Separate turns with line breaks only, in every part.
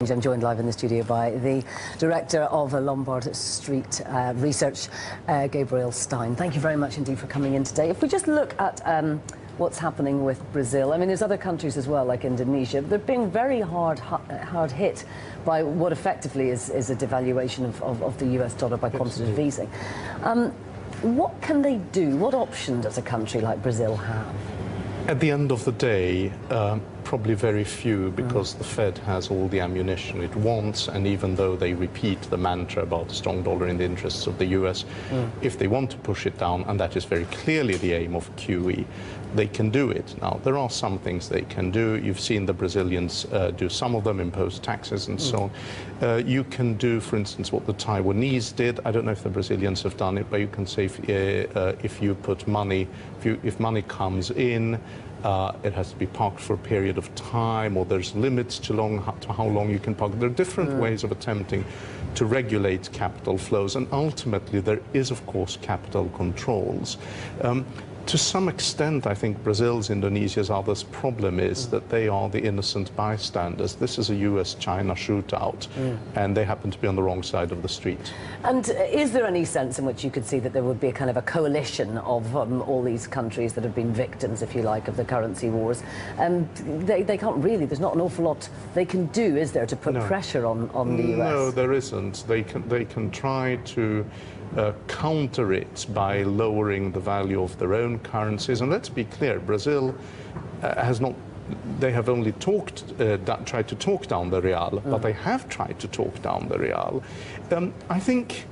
I'm joined live in the studio by the Director of Lombard Street Research, Gabriel Stein. Thank you very much indeed for coming in today. If we just look at what's happening with Brazil, I mean, there's other countries as well, like Indonesia. They're being very hard hit by what effectively is a devaluation of the US dollar by quantitative easing. What can they do? What option does a country like Brazil have?
At the end of the day, probably very few, because the Fed has all the ammunition it wants, and even though they repeat the mantra about the strong dollar in the interests of the US, if they want to push it down, and that is very clearly the aim of QE, they can do it. Now, there are some things they can do. You've seen the Brazilians do some of them, impose taxes and so on. You can do, for instance, what the Taiwanese did. I don't know if the Brazilians have done it, but you can say if you put money, if money comes in, it has to be parked for a period of time, or there's limits to how long you can park. There are different ways of attempting to regulate capital flows, and ultimately there is, of course, capital controls. To some extent, I think Brazil's, Indonesia's, others' problem is that they are the innocent bystanders. This is a US-China shootout, and they happen to be on the wrong side of the street.
And is there any sense in which you could see that there would be a kind of a coalition of all these countries that have been victims, if you like, of the currency wars? They can't really, there's not an awful lot they can do, is there, to put pressure on the US?
No, there isn't. They can try to counter it by lowering the value of their own currencies. And let's be clear, Brazil has not, they have only tried to talk down the real, but they have tried to talk down the real. I think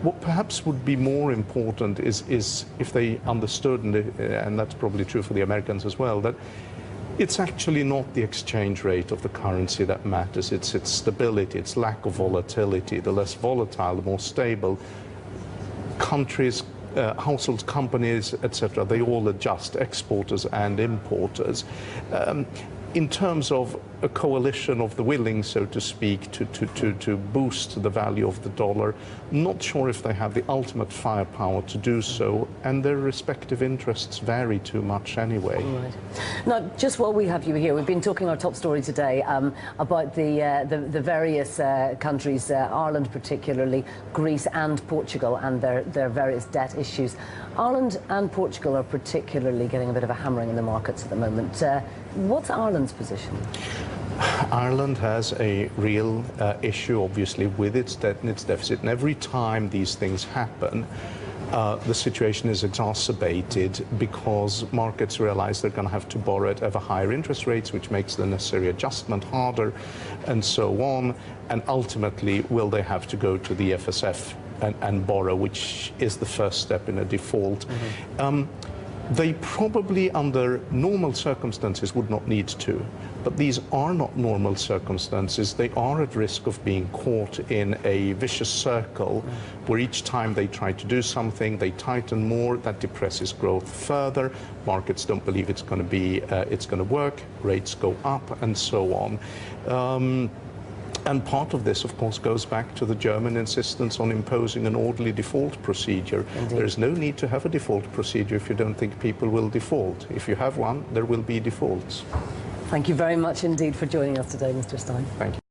what perhaps would be more important is if they understood, and that's probably true for the Americans as well, that it's actually not the exchange rate of the currency that matters. It's its stability, its lack of volatility. The less volatile, the more stable. Countries, households, companies, etc., they all adjust, exporters and importers. In terms of a coalition of the willing, so to speak, to boost the value of the dollar, not sure if they have the ultimate firepower to do so, and their respective interests vary too much anyway.
Right. Now, just while we have you here, we've been talking our top story today about the various countries, Ireland particularly, Greece and Portugal, and their various debt issues. Ireland and Portugal are particularly getting a bit of a hammering in the markets at the moment. What's Ireland's position?
Ireland has a real issue, obviously, with its debt and its deficit. And every time these things happen, the situation is exacerbated because markets realize they're going to have to borrow at ever higher interest rates, which makes the necessary adjustment harder, and so on. And ultimately, will they have to go to the FSF and borrow, which is the first step in a default. They probably, under normal circumstances, would not need to. But these are not normal circumstances. They are at risk of being caught in a vicious circle where each time they try to do something, they tighten more. That depresses growth further. Markets don't believe it's going to work. Rates go up, and so on. And part of this, of course, goes back to the German insistence on imposing an orderly default procedure. Indeed. There is no need to have a default procedure if you don't think people will default. If you have one, there will be defaults.
Thank you very much indeed for joining us today, Mr. Stein.
Thank you.